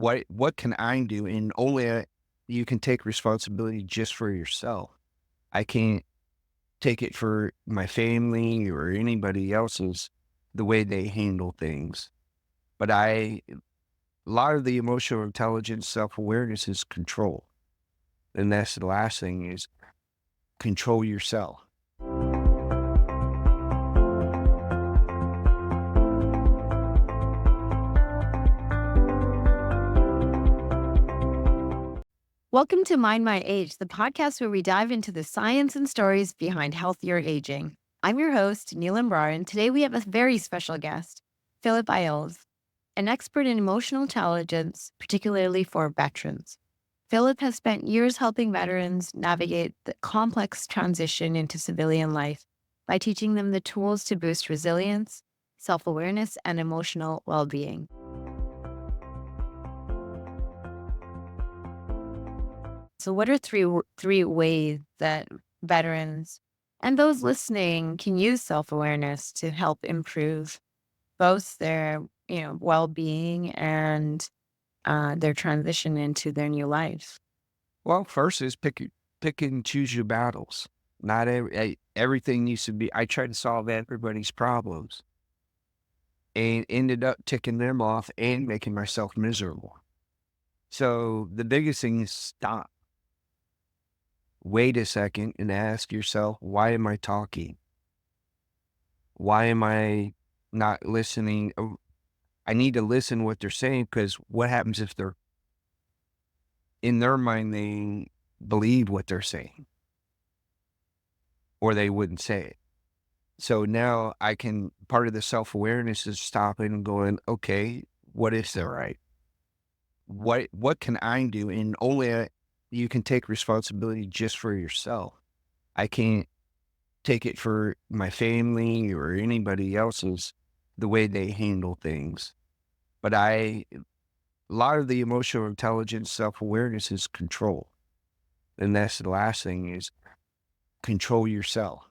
what can I do? And only you can take responsibility just for yourself. I can't take it for my family or anybody else's the way they handle things. But a lot of the emotional intelligence, self-awareness is control. And that's the last thing is control yourself. Welcome to Mind My Age, the podcast where we dive into the science and stories behind healthier aging. I'm your host, Neelam Brar, and today we have a very special guest, Philip Ayles, an expert in emotional intelligence, particularly for veterans. Philip has spent years helping veterans navigate the complex transition into civilian life by teaching them the tools to boost resilience, self-awareness, and emotional well-being. So what are three ways that veterans and those listening can use self-awareness to help improve both their, well-being and their transition into their new life? Well, first is pick and choose your battles. Not everything needs to be. I try to solve everybody's problems and ended up ticking them off and making myself miserable. So the biggest thing is stop. Wait a second and ask yourself, why am I talking? Why am I not listening? I need to listen what they're saying because what happens if they're in their mind they believe what they're saying or they wouldn't say it. So now I can part of the self-awareness is stopping and going, okay, what is the right? What can I do? And only you can take responsibility just for yourself. I can't take it for my family or anybody else's the way they handle things. But a lot of the emotional intelligence, self-awareness is control. And that's the last thing is control yourself.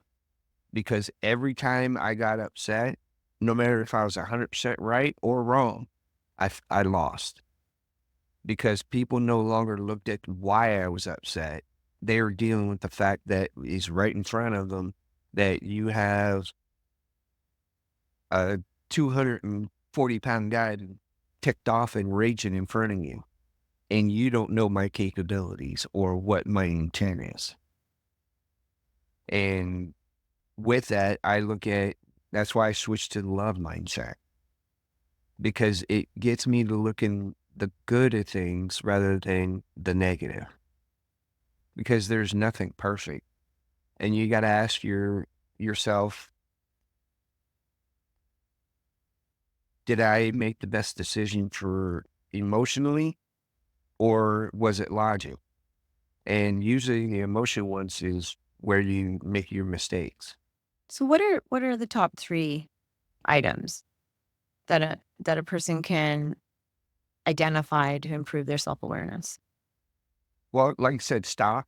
Because every time I got upset, no matter if I was 100% right or wrong, I lost. Because people no longer looked at why I was upset. They were dealing with the fact that is right in front of them that you have a 240-pound guy ticked off and raging in front of you, and you don't know my capabilities or what my intent is. And with that, I look at that's why I switched to the love mindset because it gets me to look in the good of things rather than the negative because there's nothing perfect. And you got to ask yourself, did I make the best decision for emotionally or was it logic? And usually the emotion ones is where you make your mistakes. So what are the top three items that a person can identify to improve their self-awareness? Well, like I said, stop,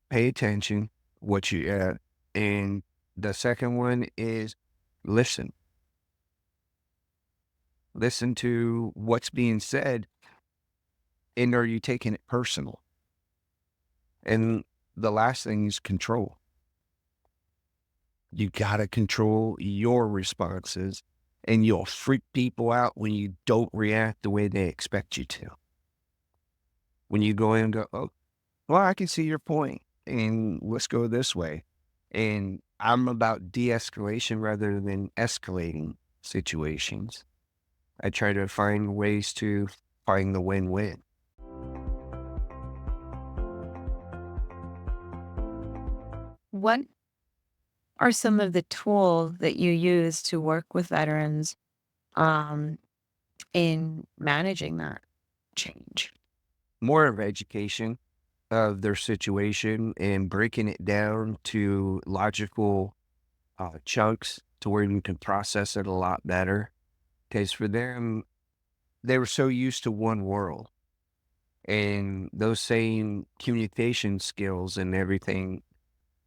pay attention, what you and the second one is listen. Listen to what's being said, and are you taking it personal? And the last thing is control. You gotta control your responses, and you'll freak people out when you don't react the way they expect you to. When you go in and go, "Oh, well, I can see your point, and let's go this way." And I'm about de-escalation rather than escalating situations. I try to find ways to find the win-win. What are some of the tools that you use to work with veterans um, in managing that change? More of education of their situation and breaking it down to logical chunks to where you can process it a lot better. Because for them, they were so used to one world and those same communication skills and everything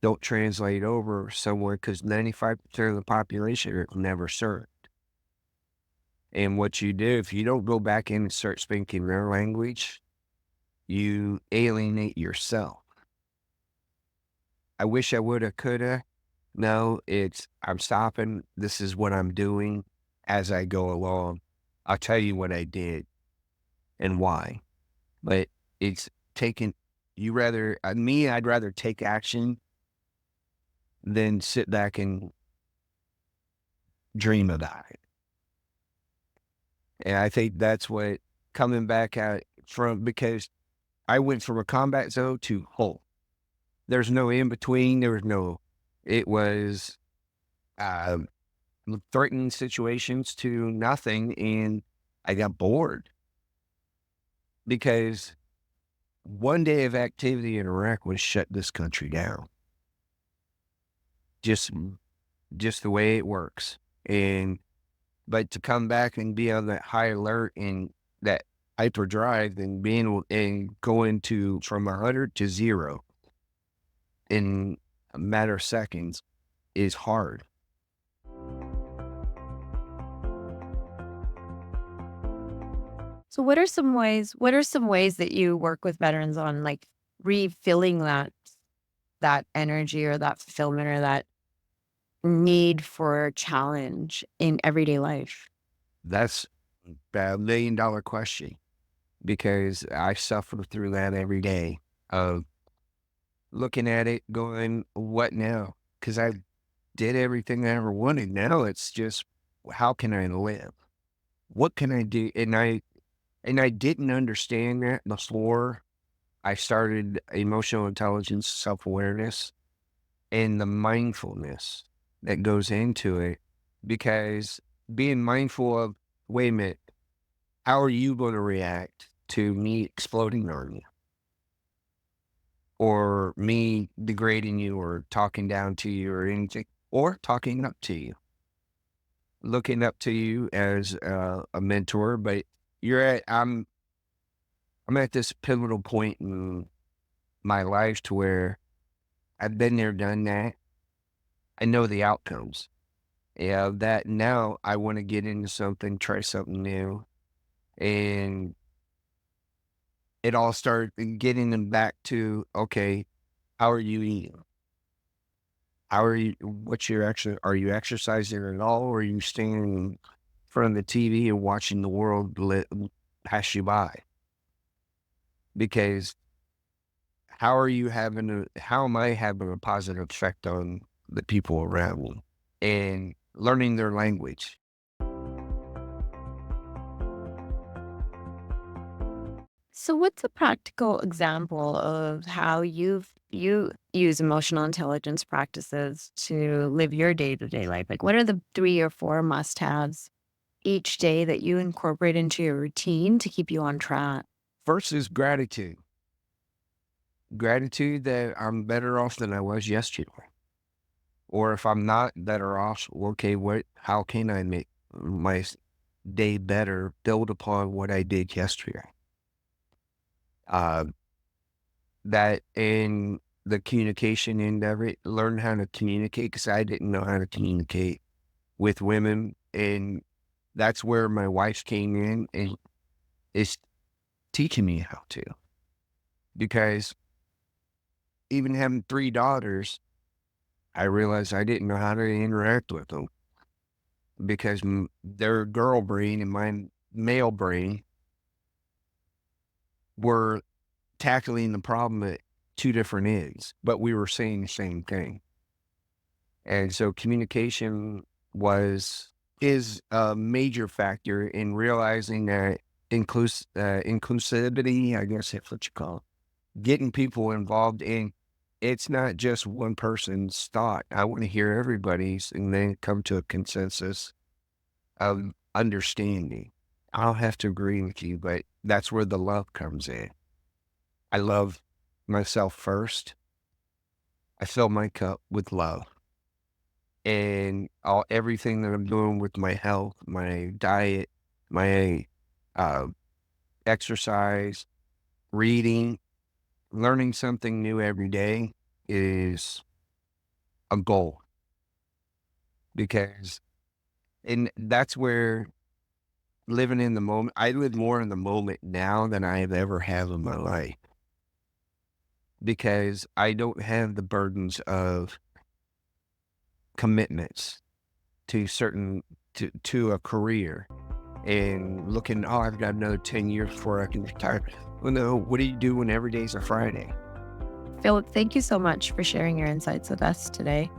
don't translate over somewhere because 95% of the population are never served. And what you do, if you don't go back in and start speaking their language, you alienate yourself. I wish I woulda, coulda. No, it's I'm stopping. This is what I'm doing as I go along. I'll tell you what I did and why. But it's taking I'd rather take action than sit back and dream about it. And I think that's what coming back at from because I went from a combat zone to whole. There's no in between. There was no, it was uh, threatening situations to nothing. And I got bored because one day of activity in Iraq would shut this country down. Just, just the way it works. And, but to come back and be on that high alert and that hyperdrive and and going to from 100 to 0 in a matter of seconds is hard. So what are some ways that you work with veterans on like refilling that energy or that fulfillment or that need for challenge in everyday life? That's a $1,000,000 question because I suffer through that every day of looking at it going, what now? Because I did everything I ever wanted. Now it's just, how can I live? What can I do? And I didn't understand that before I started emotional intelligence, self-awareness, and the mindfulness that goes into it. Because being mindful of, wait a minute, how are you going to react to me exploding on you or me degrading you or talking down to you or anything, or talking up to you, looking up to you as a mentor. But you're at, I'm at this pivotal point in my life to where I've been there, done that. I know the outcomes. Yeah, that now I want to get into something, try something new. And it all started getting them back to, okay, how are you eating? How are you, what's your are you exercising at all? Or are you staying in front of the TV and watching the world pass you by? Because how am I having a positive effect on the people around me and learning their language? So what's a practical example of how you use emotional intelligence practices to live your day-to-day life? Like what are the 3 or 4 must-haves each day that you incorporate into your routine to keep you on track? First is gratitude. Gratitude that I'm better off than I was yesterday. Or if I'm not better off, okay, how can I make my day better, build upon what I did yesterday? Uh, that in the communication end of it, learn how to communicate because I didn't know how to communicate with women. And that's where my wife came in and is teaching me how to. Because even having 3 daughters, I realized I didn't know how to interact with them because their girl brain and my male brain were tackling the problem at two different ends, but we were saying the same thing. And so communication was is a major factor in realizing that inclusivity, I guess that's what you call it, getting people involved in it's not just one person's thought. I want to hear everybody's and then come to a consensus of understanding. I'll have to agree with you, but that's where the love comes in. I love myself first. I fill my cup with love and everything that I'm doing with my health, my diet, my uh, exercise, reading, learning something new every day is a goal because, and that's where living in the moment. I live more in the moment now than I have ever have in my life because I don't have the burdens of commitments to certain to a career and looking, oh, I've got another 10 years before I can retire. Well, no, what do you do when every day's a Friday? Philip, thank you so much for sharing your insights with us today.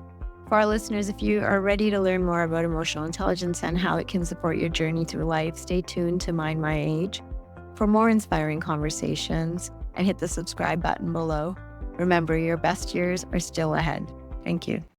For our listeners, if you are ready to learn more about emotional intelligence and how it can support your journey through life, stay tuned to Mind My Age for more inspiring conversations and hit the subscribe button below. Remember, your best years are still ahead. Thank you.